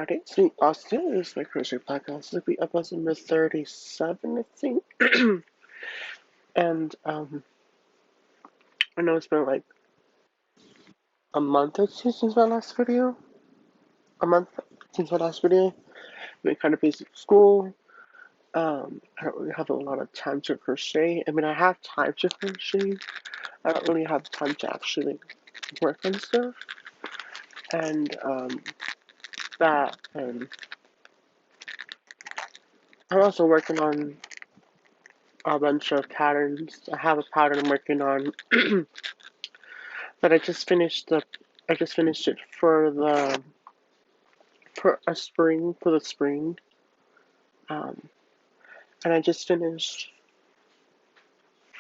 Alright, it's me, Austin. This is my crochet podcast. This will be episode number 37, I think. And, I know it's been like a month or two since my last video. A month since my last video. I've been kind of busy with school. I don't really have a lot of time to crochet. I mean, I have time to crochet. I don't really have time to actually work on stuff. And, and I'm also working on a bunch of patterns. I have a pattern I'm working on that I just finished it for the spring. Um, and I just finished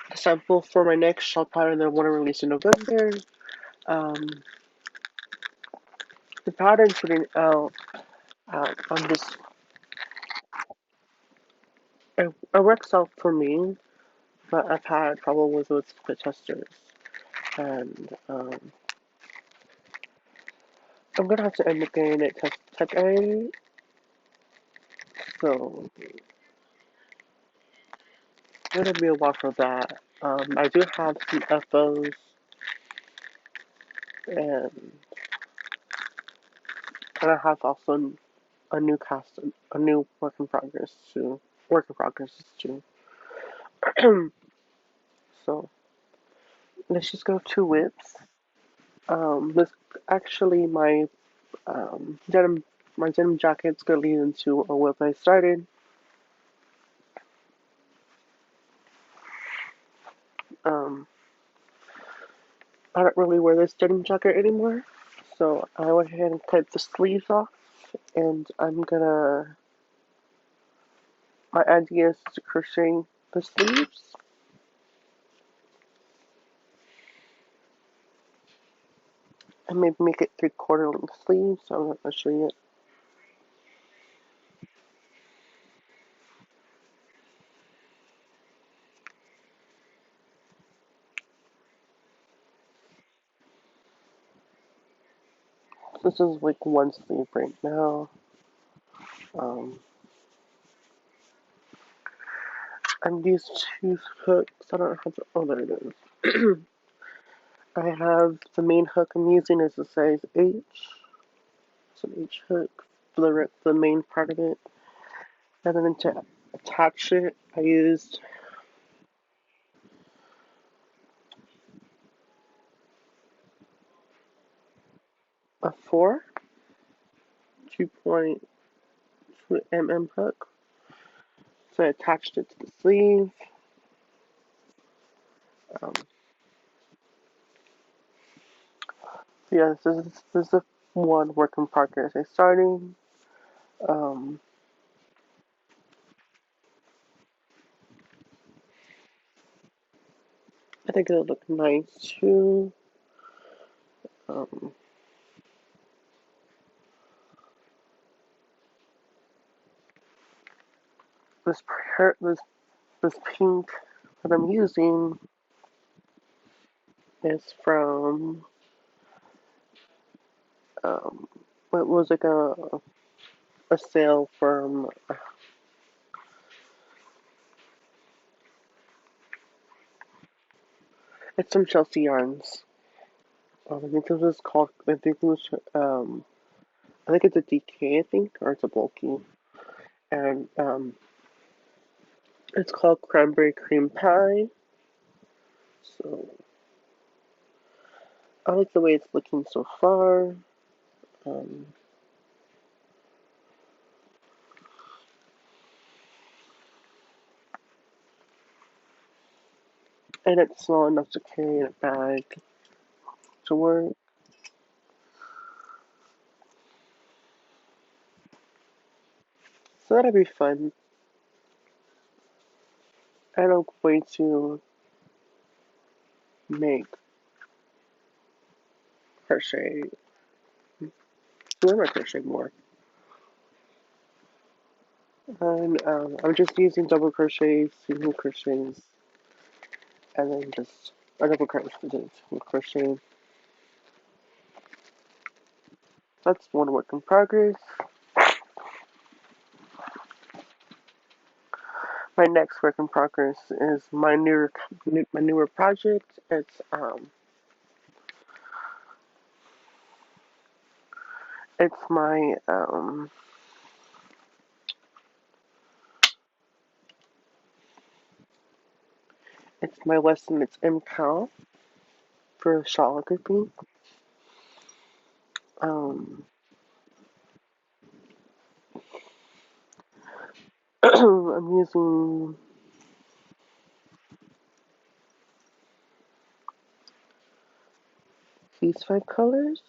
the sample for my next shawl pattern that I want to release in November. Um, the pattern putting out I'm just it works out for me, but I've had problems with the testers, and I'm gonna have to end up getting it tech edited. So it's gonna be a while for that. I do have some FOs and I have also a new cast, a new work in progress too. So let's just go to whips. This actually denim my denim jacket's gonna lead into a whip I started. Um, I don't really wear this denim jacket anymore, so I went ahead and cut the sleeves off, and my idea is to crochet the sleeves. And maybe make it 3/4 length sleeves, so I'm not gonna show you it. This is like one sleeve right now. Um, I've used two hooks. I don't know how to. Oh, there it is. I have the main hook I'm using is a size H. It's an H hook for the main part of it. And then to attach it, I used a 2.2 mm hook. So I attached it to the sleeve. Um, yeah, this is a one work in progress. I started. Um, I think it'll look nice too. Um, this this this pink that I'm using is from it was like a sale from it's from Chelsea Yarns. I think this was called. I think it's a DK. I think or it's a bulky, and it's called cranberry cream pie. So I like the way it's looking so far. Um, and it's small enough to carry in a bag to work. So that'll be fun. And I'm going to make crochet. Learn my crochet more. And I'm just using double crochets, single crochets, and then just a double crochet. That's one work in progress. My next work in progress is my newer project. It's my lesson. It's MCAL for shawlography. Um, I'm using these 5 colors.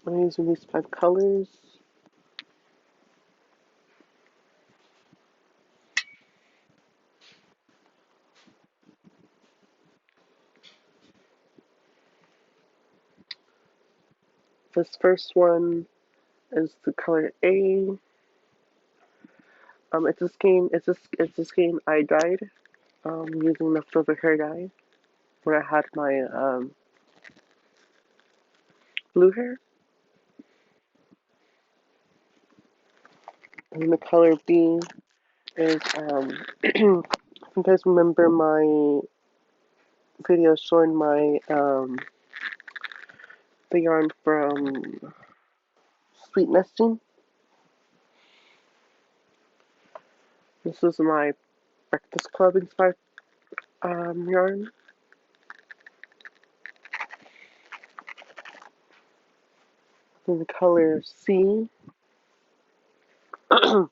I'm using these 5 colors. This first one is the color A. It's this game I dyed using leftover hair dye when I had my blue hair. And the color B is you guys remember my video showing my the yarn from Sweet Nesting. This is my Breakfast Club inspired yarn. And the color C is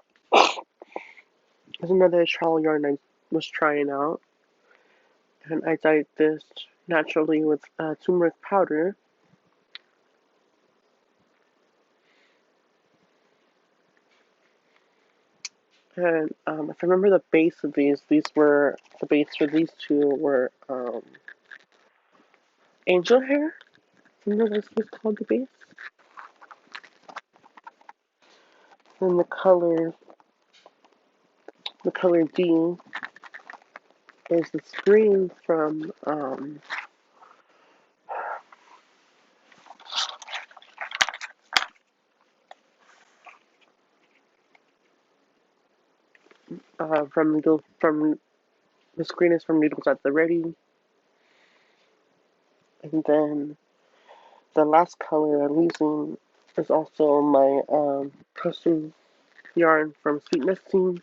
another travel yarn I was trying out, and I dyed this naturally with turmeric powder. And if I remember the base of these were the base for these two were angel hair. Remember this was called the base. Then the color D is the screen from the screen is from Needles at the Ready, and then the last color I'm using is also my custom yarn from Sweet Nesting,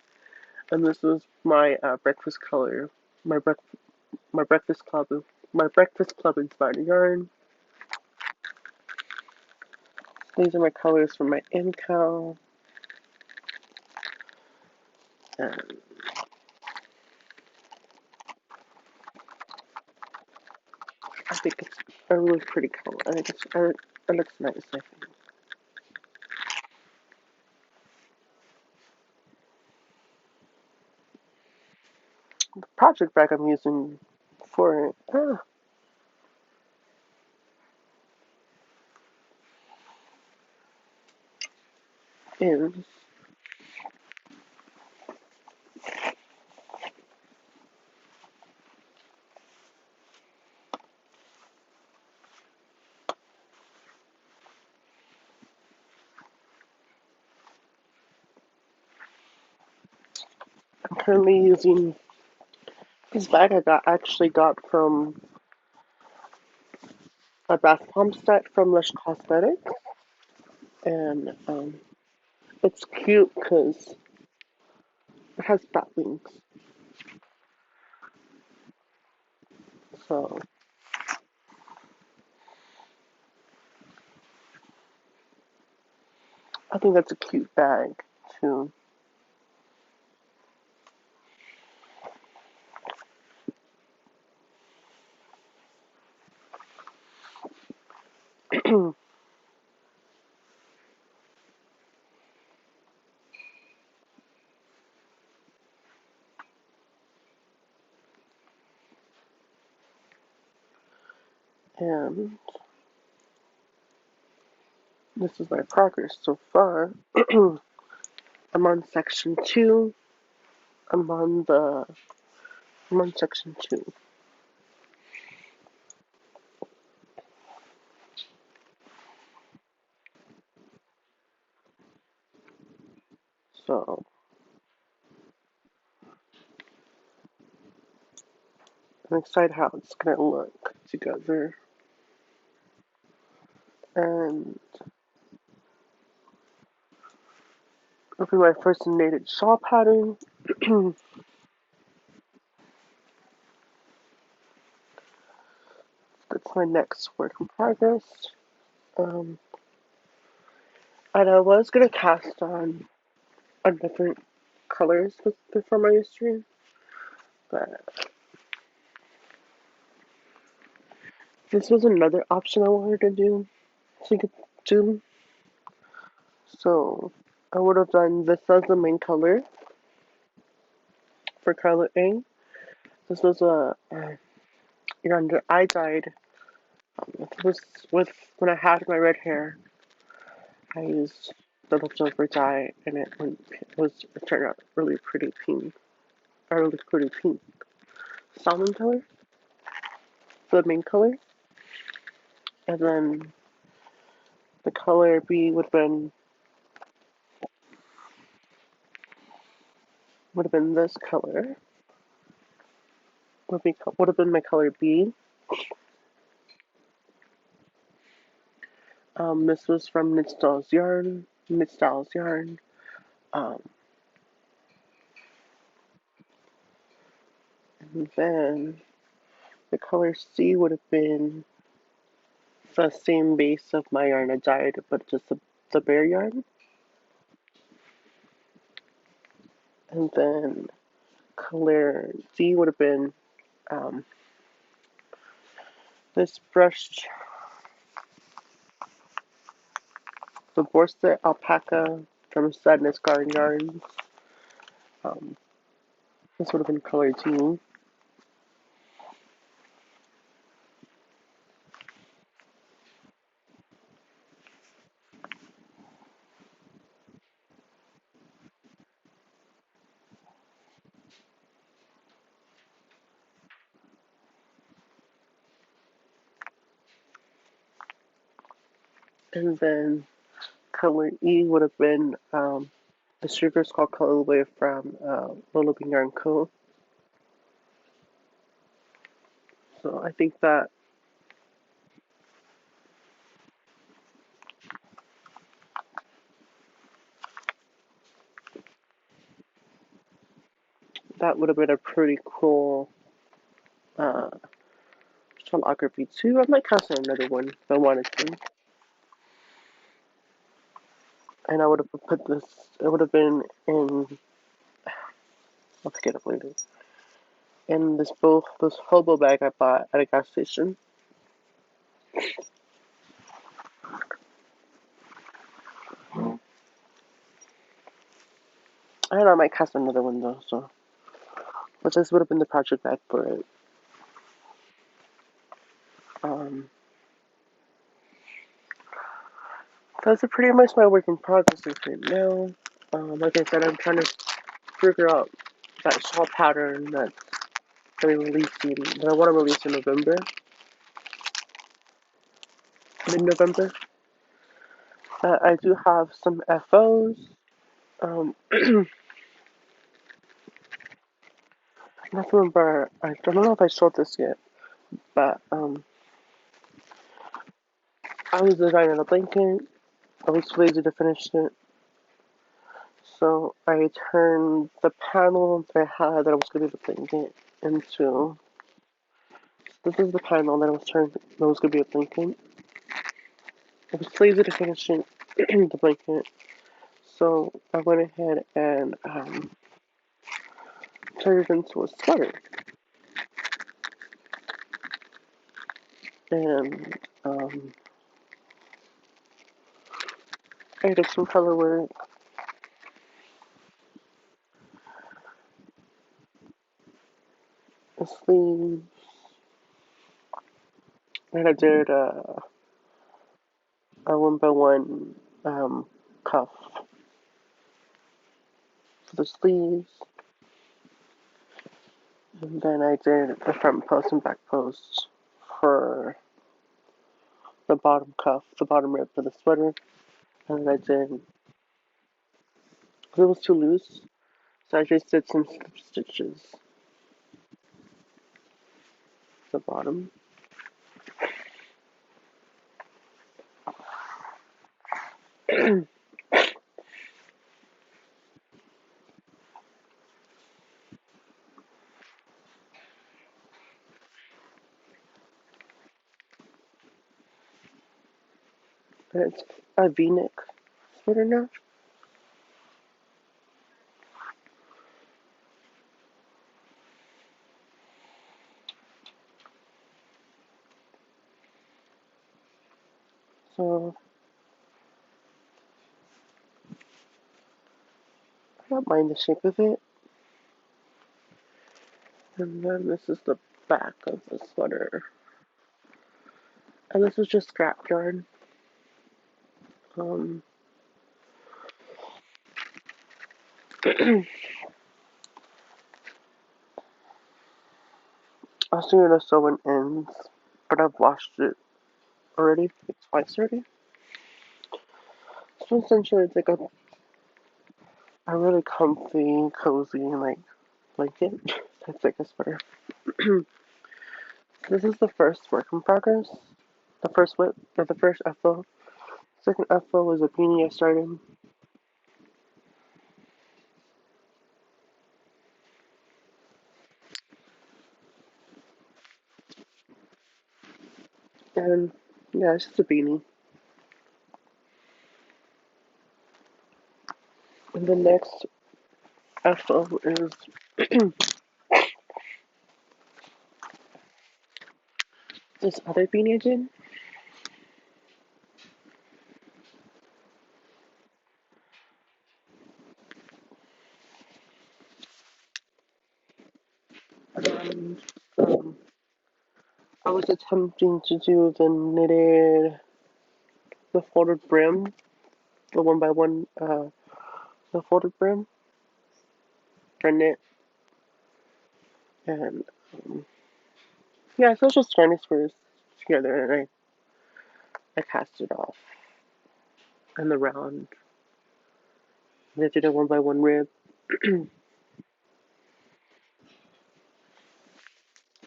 and this is my breakfast color, my brec my breakfast club inspired yarn. These are my colors for my MCAL, and I think it's a really pretty color. I think it looks nice. I think. The project bag I'm using for it is I'm currently using this bag actually got from a bath bomb set from Lush Cosmetics, and it's cute because it has bat wings. So I think that's a cute bag too. And this is my progress so far. I'm on section 2. I'm on section 2. So I'm excited how it's gonna look together. And it'll be my first knitted shawl pattern. That's my next work in progress. Um, and I was gonna cast on different colors before my stream, but this was another option I wanted to do. So you could do. So I would have done this as the main color for color A. This was I dyed. This was with when I had my red hair. I used the leftover dye, and it turned out really pretty pink. Or really pretty pink. Salmon color, the main color, and then the color B would have been this color. Would have been my color B. This was from Knitstyles Yarn. Knitstyles Yarn. Um, and then the color C would have been the same base of my yarn I dyed, but just the bare yarn. And then color D would have been um, this brushed the Borset alpaca from Sadness Garden Yarns. Um, this would have been color D. And then color E would have been the Sugar Skull colorway from Little Bean Yarn Co. So I think that would have been a pretty cool uh, shawlography too. I might cast another one if I wanted to. And I would have put this, it would have been in, I'll pick it up later, in this hobo bag I bought at a gas station. I don't know, I might cast another one though, so. But this would have been the project bag for it. Um, that's pretty much my work in progress right now. Like I said, I'm trying to figure out that shawl pattern that's going to be releasing, that I want to release in November, mid-November. I do have some FOs. I don't remember, I don't know if I showed this yet, but I was designing a blanket. I was lazy to finish it. So I turned the panel that I had that I was going to be the blanket into. This is the panel that I was turned that was going to be a blanket. I was lazy to finish it, the blanket. So I went ahead and turned it into a sweater. And I did some color work. The sleeves. And I did a 1x1 cuff for the sleeves. And then I did the front post and back post for the bottom cuff, the bottom rib for the sweater. And I did, it was too loose, so I just did some slip stitches at the bottom. And it's a V-neck sweater now. So I don't mind the shape of it. And then this is the back of the sweater. And this is just scrap yarn. Um, I was doing to sew in ends, but I've washed it already. It's twice already. So essentially, it's like a really comfy, cozy, like blanket. That's like a sweater. This is the first work in progress. The first whip, or the first FO. Second FO was a beanie I started. And yeah, it's just a beanie. And the next FO is this other beanie I did. And I was attempting to do the folded brim, the one by one, the folded brim for knit. And yeah, so I was just trying to squares together, and I cast it off and the round. And I did a one by one rib.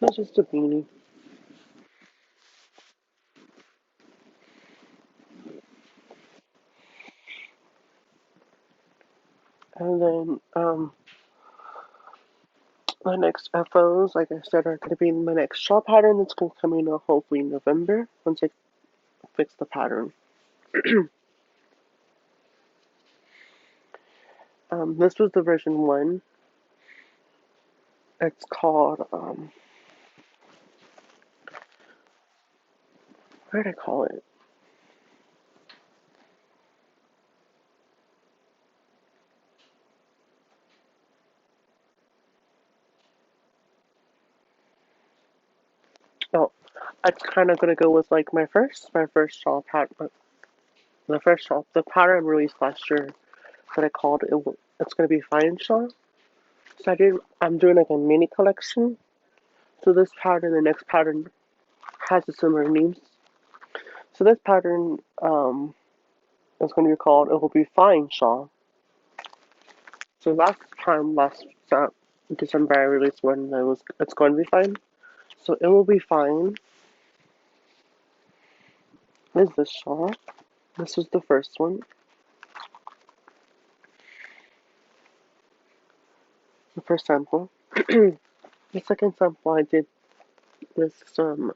It's just a beanie. And then my next FOs, like I said, are going to be my next shawl pattern that's going to come in hopefully in November once I fix the pattern. This was the version 1. It's called, what did I call it? Oh, it's kind of going to go with like my first shawl pattern. The pattern I released last year that I called it's going to be Fine Shawl. So I'm doing like a mini collection. So this pattern, the next pattern has a similar names. So this pattern is going to be called It Will Be Fine Shawl. So last December, I released one that was It's Going to Be Fine. So It Will Be Fine is this shawl. This is the first one. The first sample. The second sample I did with some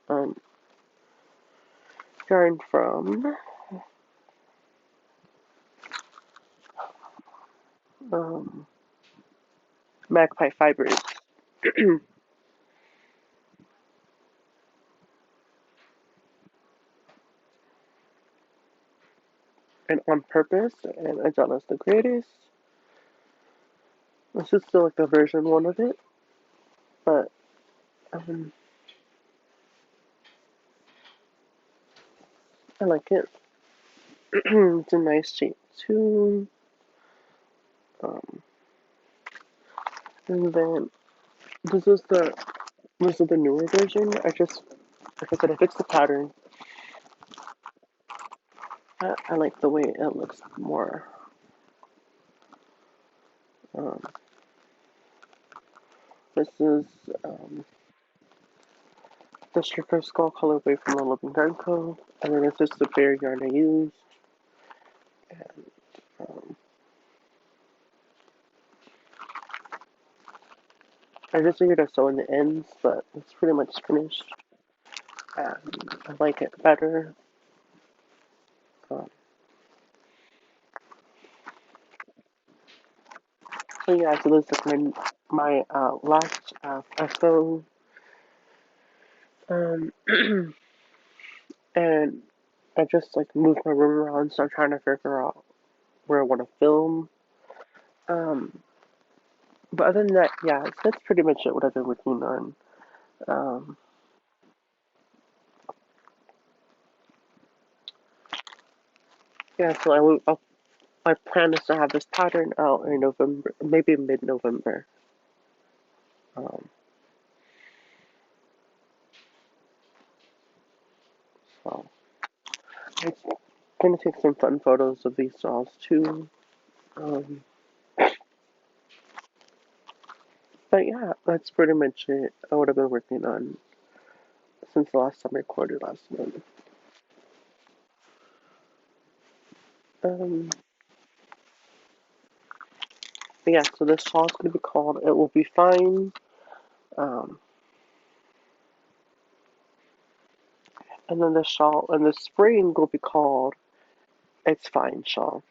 yarn from um, Magpie Fibers. And On Purpose and Adela's the Greatest. This is still like the version 1 of it, but um, I like it. It's a nice shape too. Um, and then This is the this is the newer version. Like I said, I fixed the pattern. I like the way it looks more. Um, this is um, the stripper skull colorway from the Living Darko, and then this is the bear yarn I used. And, um, I just figured to sew in the ends, but it's pretty much finished. I like it better. Um, so yeah, so this is my last sew. Um, and I just like moved my room around, so I'm trying to figure out where I want to film. Um, but other than that, yeah, that's pretty much it. What I've been working on. Um, yeah, so my plan is to have this pattern out in November, maybe mid-November. Um, so I'm gonna take some fun photos of these dolls too. Um, but yeah, that's pretty much it. What I've been working on since the last time I recorded last month. Um, but yeah, so this shawl is gonna be called "It Will Be Fine." Um, and then the shawl and the spring will be called "It's Fine" shawl.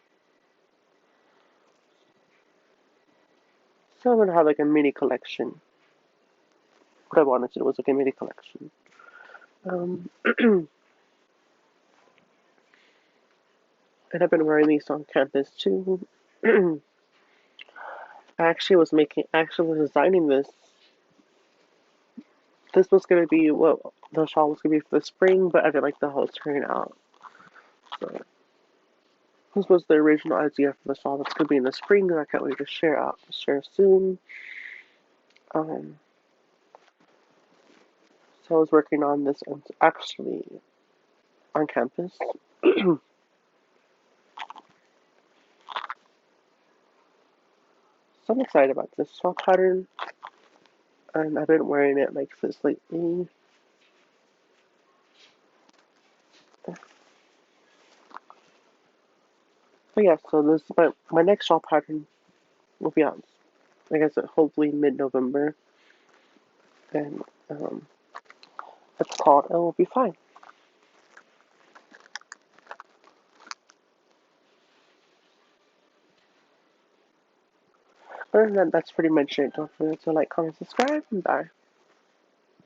So I'm gonna have like a mini collection. What I wanted to do was like a mini collection. Um, and I've been wearing these on campus too. I actually was designing this. This was gonna be what the shawl was gonna be for the spring, but I didn't like the whole turn out. So this was the original idea for the shawl that's gonna be in the spring, and I can't wait to share soon. Um, so I was working on this and actually on campus. So I'm excited about this shawl pattern, and I've been wearing it like this lately. But yeah, so this is my next shawl pattern will be out, like I said, hopefully mid-November, and it's called "It Will Be Fine." Other than that, that's pretty much it. Don't forget to like, comment, subscribe, and bye.